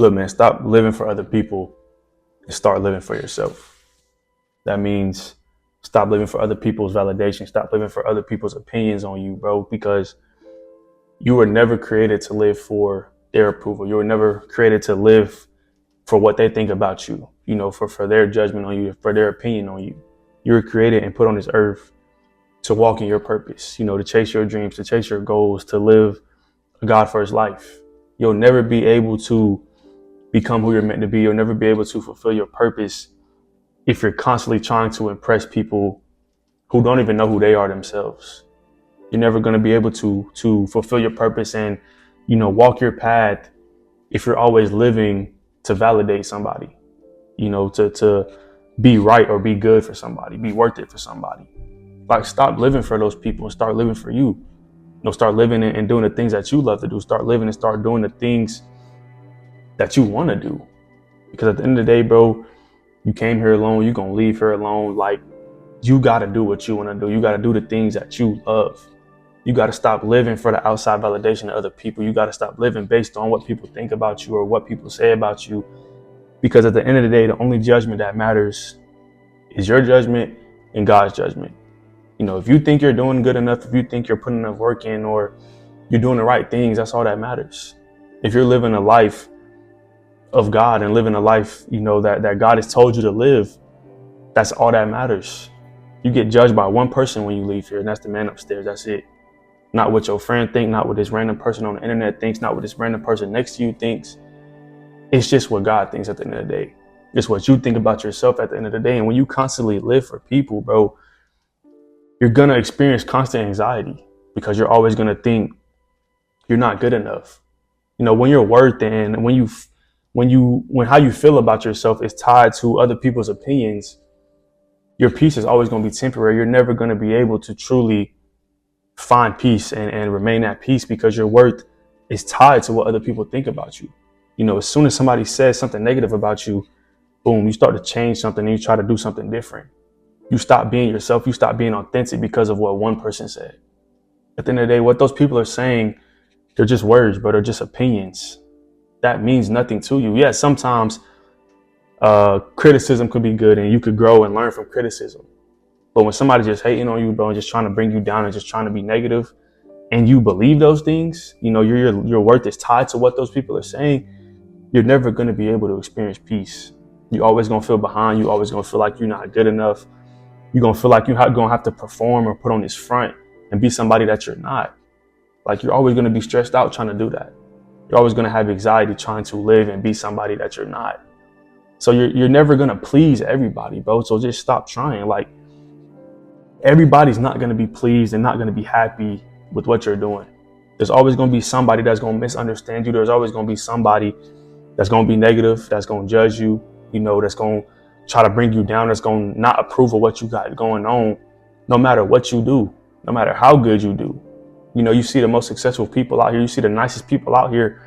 Look, man, stop living for other people and start living for yourself. That means stop living for other people's validation. Stop living for other people's opinions on you, bro, because you were never created to live for their approval. You were never created to live for what they think about you, for their judgment on you, for their opinion on you. You were created and put on this earth to walk in your purpose, to chase your dreams, to chase your goals, to live a God first life. You'll never be able to become who you're meant to be. You'll never be able to fulfill your purpose if you're constantly trying to impress people who don't even know who they are themselves. You're never going to be able to fulfill your purpose and, walk your path if you're always living to validate somebody, to be right or be good for somebody, be worth it for somebody. Like, stop living for those people and start living for you. Start living and doing the things that you love to do. Start living and start doing the things that you want to do. Because at the end of the day, bro, you came here alone. You're going to leave here alone. Like, you got to do what you want to do. You got to do the things that you love. You got to stop living for the outside validation of other people. You got to stop living based on what people think about you or what people say about you. Because at the end of the day, the only judgment that matters is your judgment and God's judgment. If you think you're doing good enough, if you think you're putting enough work in or you're doing the right things, that's all that matters. If you're living a life of God and living a life, that God has told you to live, that's all that matters. You get judged by one person when you leave here, and that's the man upstairs. That's it. Not what your friend thinks, not what this random person on the internet thinks, not what this random person next to you thinks. It's just what God thinks at the end of the day. It's what you think about yourself at the end of the day. And when you constantly live for people, bro, you're going to experience constant anxiety because you're always going to think you're not good enough. When your worth and when how you feel about yourself is tied to other people's opinions, your peace is always going to be temporary. You're never going to be able to truly find peace and remain at peace because your worth is tied to what other people think about you. As soon as somebody says something negative about you, boom, you start to change something and you try to do something different. You stop being yourself. You stop being authentic because of what one person said. At the end of the day, what those people are saying, they're just words, but they're just opinions. That means nothing to you. Yeah, sometimes criticism could be good and you could grow and learn from criticism. But when somebody's just hating on you, bro, and just trying to bring you down and just trying to be negative, and you believe those things, your worth is tied to what those people are saying, you're never going to be able to experience peace. You're always going to feel behind. You're always going to feel like you're not good enough. You're going to feel like you're going to have to perform or put on this front and be somebody that you're not. Like, you're always going to be stressed out trying to do that. You're always going to have anxiety trying to live and be somebody that you're not. So you're never going to please everybody, bro. So just stop trying. Like, everybody's not going to be pleased and not going to be happy with what you're doing. There's always going to be somebody that's going to misunderstand you. There's always going to be somebody that's going to be negative, that's going to judge you, that's going to try to bring you down, that's going to not approve of what you got going on, no matter what you do, no matter how good you do. You see the most successful people out here, you see the nicest people out here,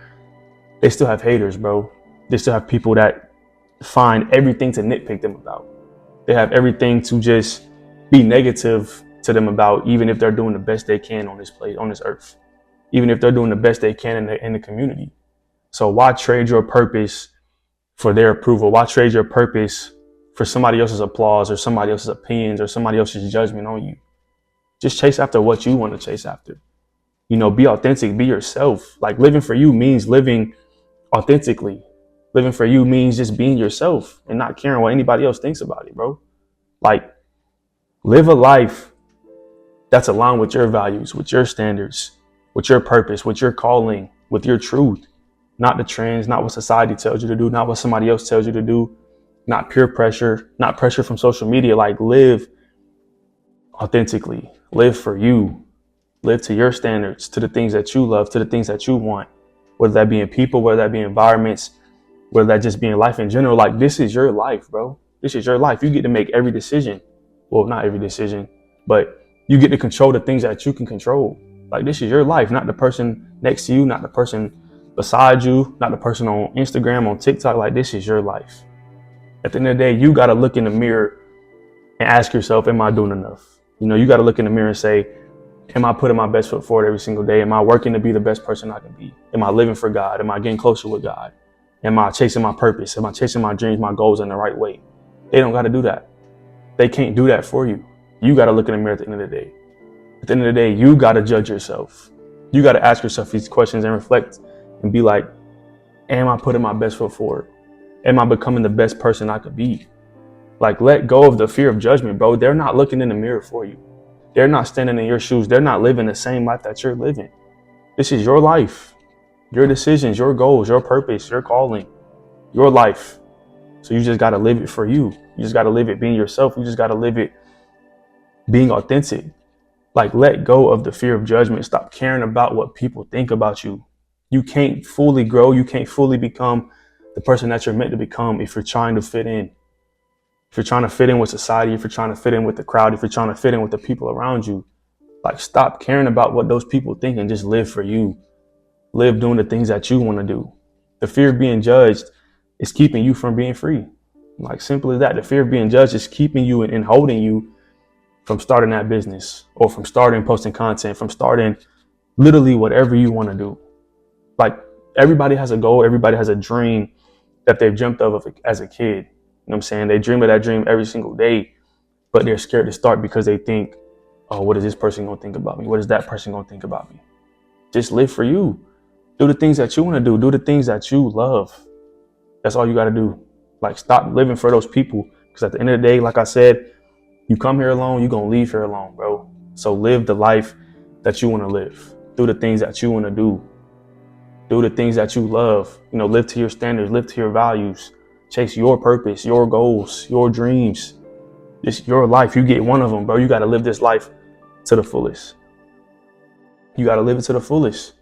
they still have haters, bro. They still have people that find everything to nitpick them about. They have everything to just be negative to them about, even if they're doing the best they can on this place, on this earth, even if they're doing the best they can in the community. So why trade your purpose for their approval? Why trade your purpose for somebody else's applause or somebody else's opinions or somebody else's judgment on you? Just chase after what you want to chase after. Be authentic, be yourself. Like, living for you means living authentically. Living for you means just being yourself and not caring what anybody else thinks about it, bro. Like, live a life that's aligned with your values, with your standards, with your purpose, with your calling, with your truth. Not the trends, not what society tells you to do, not what somebody else tells you to do, not peer pressure, not pressure from social media. Like, live authentically, live for you, live to your standards, to the things that you love, to the things that you want, whether that be in people, whether that be environments, whether that just be in life in general. Like, this is your life, bro. This is your life. You get to make every decision. Well, not every decision, but you get to control the things that you can control. Like, this is your life, not the person next to you, not the person beside you, not the person on Instagram, on TikTok. Like, this is your life. At the end of the day, you got to look in the mirror and ask yourself, am I doing enough? You got to look in the mirror and say, am I putting my best foot forward every single day? Am I working to be the best person I can be? Am I living for God? Am I getting closer with God? Am I chasing my purpose? Am I chasing my dreams, my goals in the right way? They don't got to do that. They can't do that for you. You got to look in the mirror at the end of the day. At the end of the day, you got to judge yourself. You got to ask yourself these questions and reflect and be like, am I putting my best foot forward? Am I becoming the best person I could be? Like, let go of the fear of judgment, bro. They're not looking in the mirror for you. They're not standing in your shoes. They're not living the same life that you're living. This is your life, your decisions, your goals, your purpose, your calling, your life. So you just got to live it for you. You just got to live it being yourself. You just got to live it being authentic. Like, let go of the fear of judgment. Stop caring about what people think about you. You can't fully grow. You can't fully become the person that you're meant to become if you're trying to fit in. If you're trying to fit in with society, if you're trying to fit in with the crowd, if you're trying to fit in with the people around you, like, stop caring about what those people think and just live for you. Live doing the things that you want to do. The fear of being judged is keeping you from being free. Like, simple as that. The fear of being judged is keeping you and holding you from starting that business, or from starting posting content, from starting literally whatever you want to do. Like, everybody has a goal. Everybody has a dream that they've dreamt of as a kid. You know what I'm saying? They dream of that dream every single day, but they're scared to start because they think, oh, what is this person going to think about me? What is that person going to think about me? Just live for you. Do the things that you want to do. Do the things that you love. That's all you got to do. Like, stop living for those people. Because at the end of the day, like I said, you come here alone, you're going to leave here alone, bro. So live the life that you want to live. Do the things that you want to do. Do the things that you love. You know, live to your standards, live to your values. Chase your purpose, your goals, your dreams. It's your life. You get one of them, bro. You got to live this life to the fullest. You got to live it to the fullest.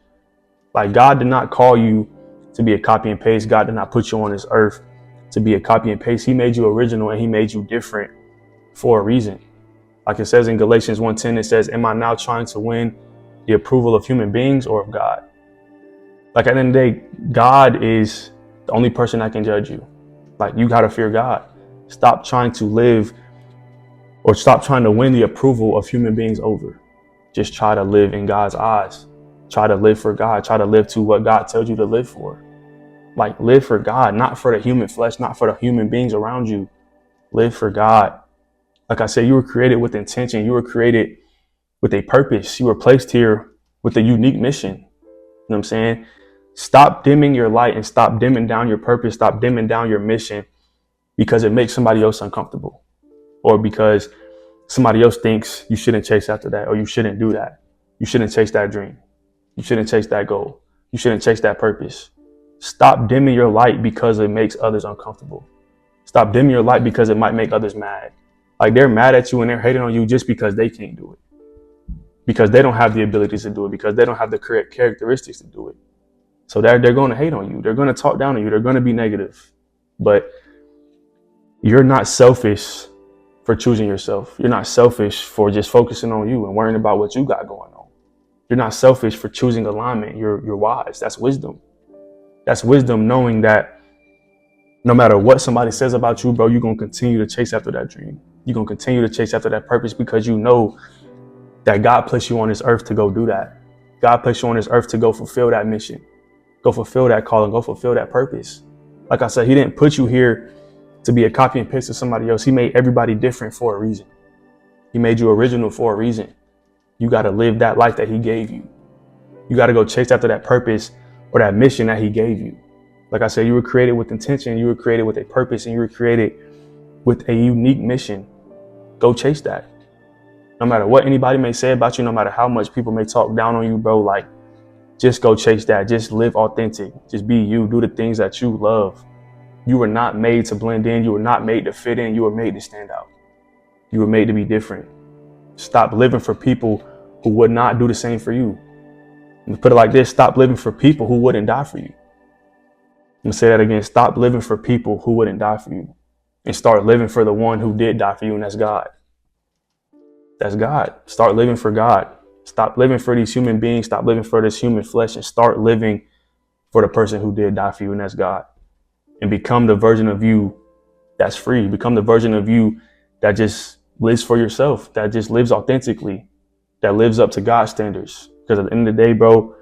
Like, God did not call you to be a copy and paste. God did not put you on this earth to be a copy and paste. He made you original, and he made you different for a reason. Like it says in Galatians 1:10, it says, am I now trying to win the approval of human beings or of God? Like, at the end of the day, God is the only person that can judge you. Like, you got to fear God. Stop trying to live, or stop trying to win the approval of human beings over. Just try to live in God's eyes. Try to live for God. Try to live to what God tells you to live for. Like, live for God, not for the human flesh, not for the human beings around you. Live for God. Like I said, you were created with intention. You were created with a purpose. You were placed here with a unique mission. You know what I'm saying? Stop dimming your light and stop dimming down your purpose. Stop dimming down your mission because it makes somebody else uncomfortable, or because somebody else thinks you shouldn't chase after that, or you shouldn't do that. You shouldn't chase that dream. You shouldn't chase that goal. You shouldn't chase that purpose. Stop dimming your light because it makes others uncomfortable. Stop dimming your light because it might make others mad. Like, they're mad at you and they're hating on you just because they can't do it. Because they don't have the abilities to do it. Because they don't have the correct characteristics to do it. So they're going to hate on you. They're going to talk down on you. They're going to be negative. But you're not selfish for choosing yourself. You're not selfish for just focusing on you and worrying about what you got going on. You're not selfish for choosing alignment. You're wise. That's wisdom. That's wisdom, knowing that no matter what somebody says about you, bro, you're going to continue to chase after that dream. You're going to continue to chase after that purpose because you know that God placed you on this earth to go do that. God placed you on this earth to go fulfill that mission. Go fulfill that calling. Go fulfill that purpose. Like I said, he didn't put you here to be a copy and paste of somebody else. He made everybody different for a reason. He made you original for a reason. You got to live that life that he gave you. You got to go chase after that purpose or that mission that he gave you. Like I said, you were created with intention. You were created with a purpose, and you were created with a unique mission. Go chase that. No matter what anybody may say about you, no matter how much people may talk down on you, bro, like, just go chase that. Just live authentic. Just be you. Do the things that you love. You were not made to blend in. You were not made to fit in. You were made to stand out. You were made to be different. Stop living for people who would not do the same for you. And to put it like this, stop living for people who wouldn't die for you. I'm going to say that again. Stop living for people who wouldn't die for you, and start living for the one who did die for you, and that's God. That's God. Start living for God. Stop living for these human beings. Stop living for this human flesh, and start living for the person who did die for you, and that's God. And become the version of you that's free. Become the version of you that just lives for yourself, that just lives authentically, that lives up to God's standards. Because at the end of the day, bro,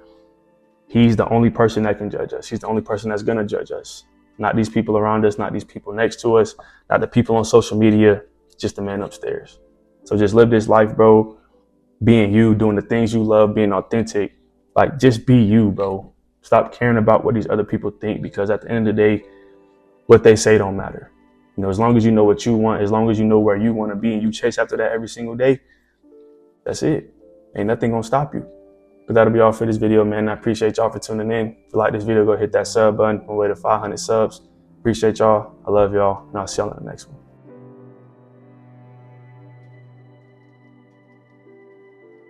He's the only person that can judge us. He's the only person that's going to judge us. Not these people around us, not these people next to us, not the people on social media, just the man upstairs. So just live this life, bro. Being you, doing the things you love, being authentic. Like, just be you, bro. Stop caring about what these other people think, because at the end of the day, what they say don't matter. You know, as long as you know what you want, as long as you know where you want to be and you chase after that every single day, that's it. Ain't nothing gonna stop you. But that'll be all for this video, man. I appreciate y'all for tuning in. If you like this video, go hit that sub button on the way to 500 subs. Appreciate y'all. I love y'all. And I'll see y'all in the next one.